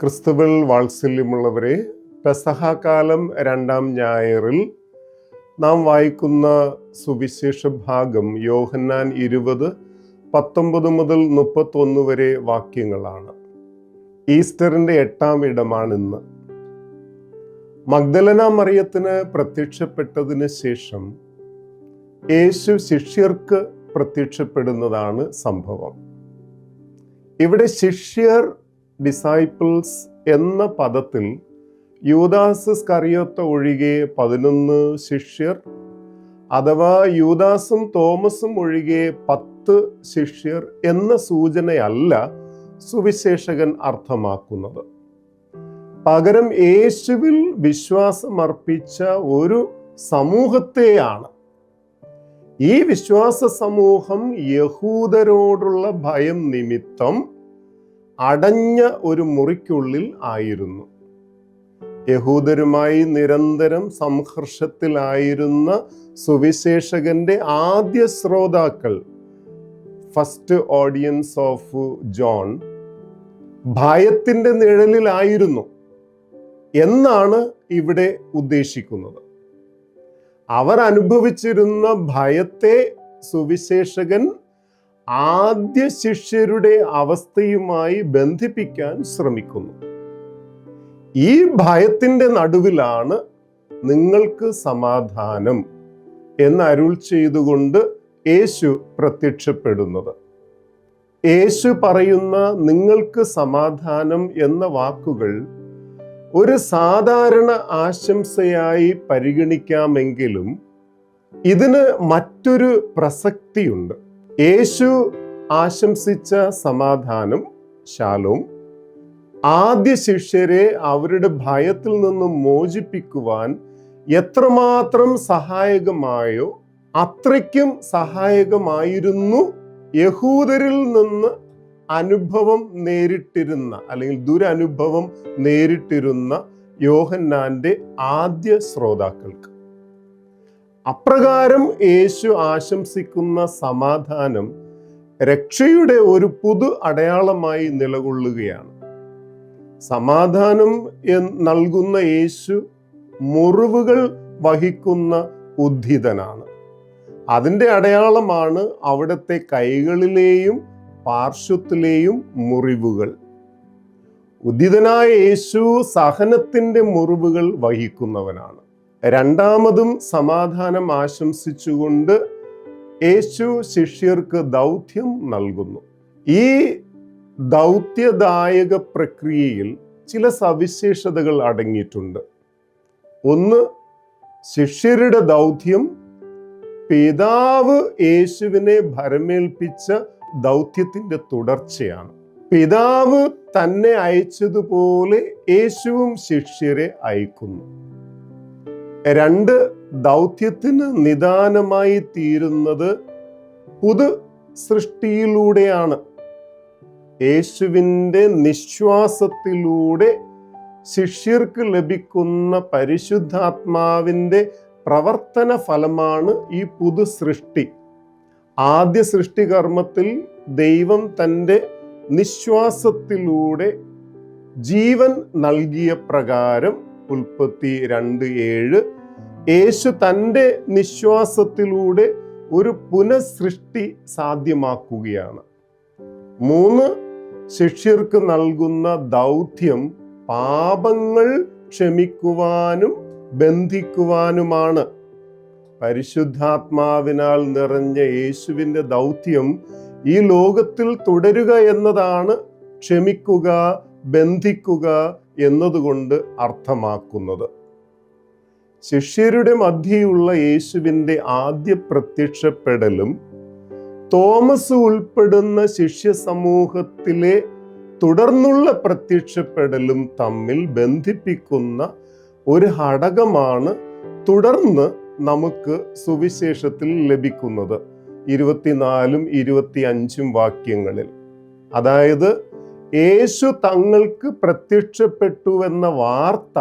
ക്രിസ്തുവിൽ വാത്സല്യമുള്ളവരെ, പെസഹാകാലം 2-ാം ഞായറിൽ നാം വായിക്കുന്ന സുവിശേഷ ഭാഗം യോഹന്നാൻ 20:19 മുതൽ 31 വരെ വാക്യങ്ങളാണ്. ഈസ്റ്ററിൻ്റെ 8-ാം ഇടമാണിന്ന്. മഗ്ദലന മറിയത്തിന് പ്രത്യക്ഷപ്പെട്ടതിന് ശേഷം യേശു ശിഷ്യർക്ക് പ്രത്യക്ഷപ്പെടുന്നതാണ് സംഭവം. ഇവിടെ ശിഷ്യർ, ഡിസൈപ്പിൾസ് എന്ന പദത്തിൽ യൂദാസ് ഇസ്കറിയോത്ത ഒഴികെ 11 ശിഷ്യർ, അഥവാ യൂദാസും തോമസും ഒഴികെ 10 ശിഷ്യർ എന്ന സൂചനയല്ല സുവിശേഷകൻ അർത്ഥമാക്കുന്നത്. പകരം യേശുവിൽ വിശ്വാസമർപ്പിച്ച ഒരു സമൂഹത്തെയാണ്. ഈ വിശ്വാസ സമൂഹം യഹൂദരോടുള്ള ഭയം നിമിത്തം അടഞ്ഞ ഒരു മുറിക്കുള്ളിൽ ആയിരുന്നു. യഹൂദരുമായി നിരന്തരം സംഘർഷത്തിലായിരുന്ന സുവിശേഷകന്റെ ആദ്യ ശ്രോതാക്കൾ, ഫസ്റ്റ് ഓഡിയൻസ് ഓഫ് ജോൺ, ഭയത്തിന്റെ നിഴലിലായിരുന്നു എന്നാണ് ഇവിടെ ഉദ്ദേശിക്കുന്നത്. അവർ അനുഭവിച്ചിരുന്ന ഭയത്തെ സുവിശേഷകൻ ആദ്യ ശിഷ്യരുടെ അവസ്ഥയുമായി ബന്ധിപ്പിക്കാൻ ശ്രമിക്കുന്നു. ഈ ഭയത്തിന്റെ നടുവിലാണ് നിങ്ങൾക്ക് സമാധാനം എന്ന് അരുൾ ചെയ്തുകൊണ്ട് യേശു പ്രത്യക്ഷപ്പെടുന്നത്. യേശു പറയുന്ന നിങ്ങൾക്ക് സമാധാനം എന്ന വാക്കുകൾ ഒരു സാധാരണ ആശംസയായി പരിഗണിക്കാമെങ്കിലും ഇതിന് മറ്റൊരു പ്രസക്തിയുണ്ട്. യേശു ആശംസിച്ച സമാധാനം, ശാലോം, ആദ്യ ശിഷ്യരെ അവരുടെ ഭയത്തിൽ നിന്നും മോചിപ്പിക്കുവാൻ എത്രമാത്രം സഹായകമായോ അത്രയ്ക്കും സഹായകമായിരുന്നു യഹൂദരിൽ നിന്ന് അനുഭവം നേരിട്ടിരുന്ന, അല്ലെങ്കിൽ ദുരനുഭവം നേരിട്ടിരുന്ന യോഹന്നാന്റെ ആദ്യ ശ്രോതാക്കൾക്ക്. അപ്രകാരം യേശു ആശംസിക്കുന്ന സമാധാനം രക്ഷയുടെ ഒരു പുതു അടയാളമായി നിലകൊള്ളുകയാണ്. സമാധാനം നൽകുന്ന യേശു മുറിവുകൾ വഹിക്കുന്ന ഉദ്ധിതനാണ്. അതിൻ്റെ അടയാളമാണ് അവിടുത്തെ കൈകളിലെയും പാർശ്വത്തിലെയും മുറിവുകൾ. ഉദ്ധിതനായ യേശു സഹനത്തിൻ്റെ മുറിവുകൾ വഹിക്കുന്നവനാണ്. രണ്ടാമതും സമാധാനം ആശംസിച്ചുകൊണ്ട് യേശു ശിഷ്യർക്ക് ദൗത്യം നൽകുന്നു. ഈ ദൗത്യദായക പ്രക്രിയയിൽ ചില സവിശേഷതകൾ അടങ്ങിയിട്ടുണ്ട്. ഒന്ന്, ശിഷ്യരുടെ ദൗത്യം പിതാവ് യേശുവിനെ ഭരമേൽപ്പിച്ച ദൗത്യത്തിന്റെ തുടർച്ചയാണ്. പിതാവ് തന്നെ അയച്ചതുപോലെ യേശുവും ശിഷ്യരെ അയക്കുന്നു. 2, ദൗത്യത്തിന് നിദാനമായി തീരുന്നത് പുതു സൃഷ്ടിയിലൂടെയാണ്. യേശുവിൻ്റെ നിശ്വാസത്തിലൂടെ ശിഷ്യർക്ക് ലഭിക്കുന്ന പരിശുദ്ധാത്മാവിൻ്റെ പ്രവർത്തന ഫലമാണ് ഈ പുതു സൃഷ്ടി. ആദ്യ സൃഷ്ടികർമ്മത്തിൽ ദൈവം തൻ്റെ നിശ്വാസത്തിലൂടെ ജീവൻ നൽകിയ പ്രകാരം, ഉൽപ്പത്തി 2:7, യേശു തൻ്റെ നിശ്വാസത്തിലൂടെ ഒരു പുനഃസൃഷ്ടി സാധ്യമാക്കുകയാണ്. 3, ശിഷ്യർക്ക് നൽകുന്ന ദൗത്യം പാപങ്ങൾ ക്ഷമിക്കുവാനും ബന്ധിക്കുവാനുമാണ്. പരിശുദ്ധാത്മാവിനാൽ നിറഞ്ഞ യേശുവിൻ്റെ ദൗത്യം ഈ ലോകത്തിൽ തുടരുക എന്നതാണ് ക്ഷമിക്കുക, ബന്ധിക്കുക എന്നതുകൊണ്ട് അർത്ഥമാക്കുന്നത്. ശിഷ്യരുടെ മധ്യയുള്ള യേശുവിൻ്റെ ആദ്യ പ്രത്യക്ഷപ്പെടലും തോമസ് ഉൾപ്പെടുന്ന ശിഷ്യ സമൂഹത്തിലെ തുടർന്നുള്ള പ്രത്യക്ഷപ്പെടലും തമ്മിൽ ബന്ധിപ്പിക്കുന്ന ഒരു ഘടകമാണ് തുടർന്ന് നമുക്ക് സുവിശേഷത്തിൽ ലഭിക്കുന്നത് 24-ഉം 25-ഉം വാക്യങ്ങളിൽ. അതായത്, യേശു തങ്ങൾക്ക് പ്രത്യക്ഷപ്പെട്ടുവെന്ന വാർത്ത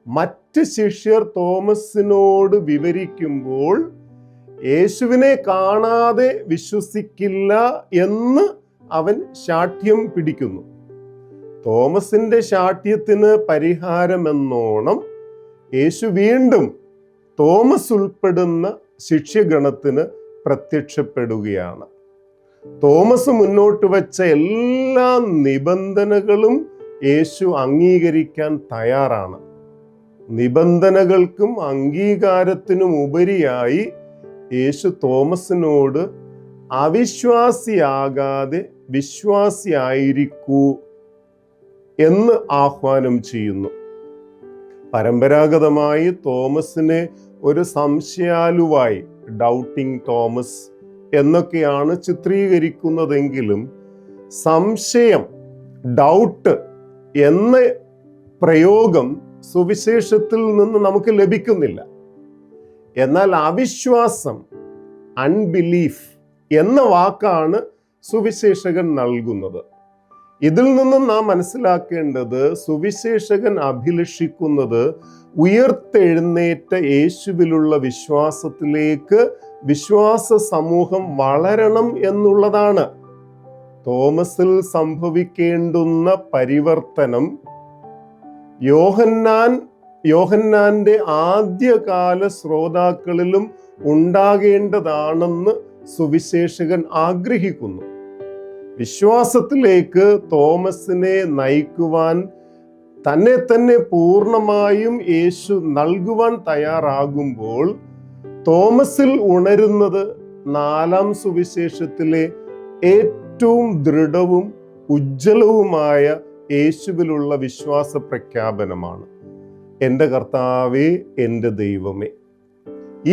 മറ്റ് ശിഷ്യർ തോമസിനോട് വിവരിക്കുമ്പോൾ യേശുവിനെ കാണാതെ വിശ്വസിക്കില്ല എന്ന് അവൻ ശാഠ്യം പിടിക്കുന്നു. തോമസിന്റെ ശാഠ്യത്തിന് പരിഹാരമെന്നോണം യേശു വീണ്ടും തോമസ് ഉൾപ്പെടുന്ന ശിഷ്യഗണത്തിന് പ്രത്യക്ഷപ്പെടുകയാണ്. തോമസ് മുന്നോട്ട് വച്ച എല്ലാ നിബന്ധനകളും യേശു അംഗീകരിക്കാൻ തയ്യാറാണ്. നിബന്ധനകൾക്കും അംഗീകാരത്തിനും ഉപരിയായി യേശു തോമസിനോട് അവിശ്വാസിയാകാതെ വിശ്വാസിയായിരിക്കൂ എന്ന് ആഹ്വാനം ചെയ്യുന്നു. പരമ്പരാഗതമായി തോമസിനെ ഒരു സംശയാലുവായി, ഡൗട്ടിങ് തോമസ് എന്നൊക്കെയാണ് ചിത്രീകരിക്കുന്നതെങ്കിലും സംശയം, ഡൗട്ട് എന്ന പ്രയോഗം സുവിശേഷത്തിൽ നിന്ന് നമുക്ക് ലഭിക്കുന്നില്ല. എന്നാൽ അവിശ്വാസം, അൺബിലീഫ് എന്ന വാക്കാണ് സുവിശേഷകൻ നൽകുന്നത്. ഇതിൽ നിന്നും നാം മനസ്സിലാക്കേണ്ടത് സുവിശേഷകൻ അഭിലഷിക്കുന്നത് ഉയർത്തെഴുന്നേറ്റ യേശുവിലുള്ള വിശ്വാസത്തിലേക്ക് വിശ്വാസ സമൂഹം വളരണം എന്നുള്ളതാണ്. തോമസിൽ സംഭവിക്കേണ്ടുന്ന പരിവർത്തനം യോഹന്നാന്റെ ആദ്യകാല ശ്രോതാക്കളിലും ഉണ്ടാകേണ്ടതാണെന്ന് സുവിശേഷകൻ ആഗ്രഹിക്കുന്നു. വിശ്വാസത്തിലേക്ക് തോമസിനെ നയിക്കുവാൻ തന്നെ തന്നെ പൂർണ്ണമായും യേശു നൽകുവാൻ തയ്യാറാകുമ്പോൾ തോമസിൽ ഉണരുന്നത് 4-ാം സുവിശേഷത്തിലെ ഏറ്റവും ദൃഢവും ഉജ്ജ്വലവുമായ യേശുവിലുള്ള വിശ്വാസ പ്രഖ്യാപനമാണ്. എൻ്റെ കർത്താവേ, എൻ്റെ ദൈവമേ.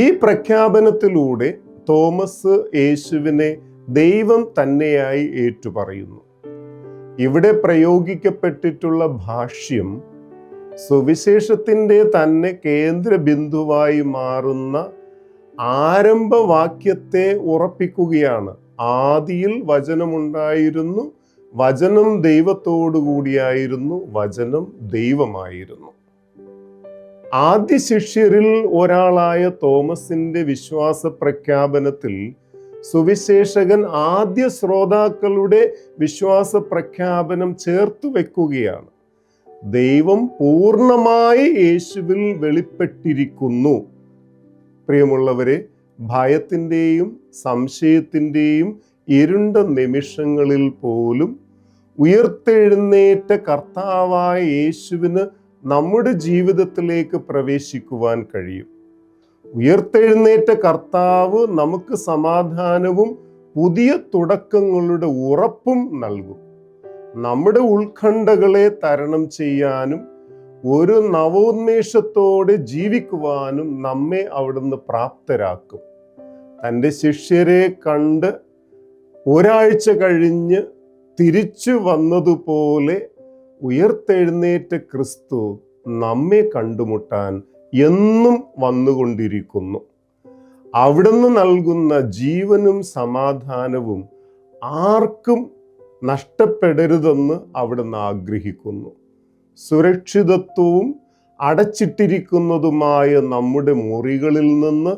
ഈ പ്രഖ്യാപനത്തിലൂടെ തോമസ് യേശുവിനെ ദൈവം തന്നെയായി ഏറ്റുപറയുന്നു. ഇവിടെ പ്രയോഗിക്കപ്പെട്ടിട്ടുള്ള ഭാഷ്യം സുവിശേഷത്തിൻ്റെ തന്നെ കേന്ദ്ര ബിന്ദുവായി മാറുന്ന ആരംഭവാക്യത്തെ ഉറപ്പിക്കുകയാണ്. ആദിയിൽ വചനമുണ്ടായിരുന്നു, വചനം ദൈവത്തോടു കൂടിയായിരുന്നു, വചനം ദൈവമായിരുന്നു. ആദ്യ ശിഷ്യരിൽ ഒരാളായ തോമസിന്റെ വിശ്വാസ പ്രഖ്യാപനത്തിൽ സുവിശേഷകൻ ആദ്യ ശ്രോതാക്കളുടെ വിശ്വാസ പ്രഖ്യാപനം ചേർത്ത് വെക്കുകയാണ്. ദൈവം പൂർണ്ണമായി യേശുവിൽ വെളിപ്പെട്ടിരിക്കുന്നു. പ്രിയമുള്ളവരെ, ഭയത്തിൻ്റെയും സംശയത്തിൻ്റെയും ഇരുണ്ട നിമിഷങ്ങളിൽ പോലും ഉയർത്തെഴുന്നേറ്റ കർത്താവായ യേശുവിന് നമ്മുടെ ജീവിതത്തിലേക്ക് പ്രവേശിക്കുവാൻ കഴിയും. ഉയർത്തെഴുന്നേറ്റ കർത്താവ് നമുക്ക് സമാധാനവും പുതിയ തുടക്കങ്ങളുടെ ഉറപ്പും നൽകും. നമ്മുടെ ഉത്കണ്ഠകളെ തരണം ചെയ്യാനും ഒരു നവോന്മേഷത്തോടെ ജീവിക്കുവാനും നമ്മെ അവിടുന്ന് പ്രാപ്തരാക്കും. തൻ്റെ ശിഷ്യരെ കണ്ട് ഒരാഴ്ച കഴിഞ്ഞ് തിരിച്ചു വന്നതുപോലെ ഉയർത്തെഴുന്നേറ്റ ക്രിസ്തു നമ്മെ കണ്ടുമുട്ടാൻ എന്നും വന്നുകൊണ്ടിരിക്കുന്നു. അവിടുന്ന് നൽകുന്ന ജീവനും സമാധാനവും ആർക്കും നഷ്ടപ്പെടരുതെന്ന് അവിടുന്ന് ആഗ്രഹിക്കുന്നു. സുരക്ഷിതത്വവും അടച്ചിട്ടിരിക്കുന്നതുമായ നമ്മുടെ മുറികളിൽ നിന്ന്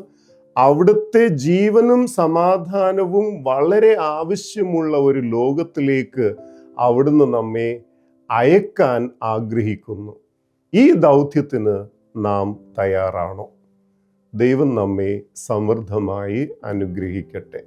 അവിടുത്തെ ജീവനും സമാധാനവും വളരെ ആവശ്യമുള്ള ഒരു ലോകത്തിലേക്ക് അവിടുന്ന് നമ്മെ അയക്കാൻ ആഗ്രഹിക്കുന്നു. ഈ ദൗത്യത്തിന് നാം തയ്യാറാണോ? ദൈവം നമ്മെ സമൃദ്ധമായി അനുഗ്രഹിക്കട്ടെ.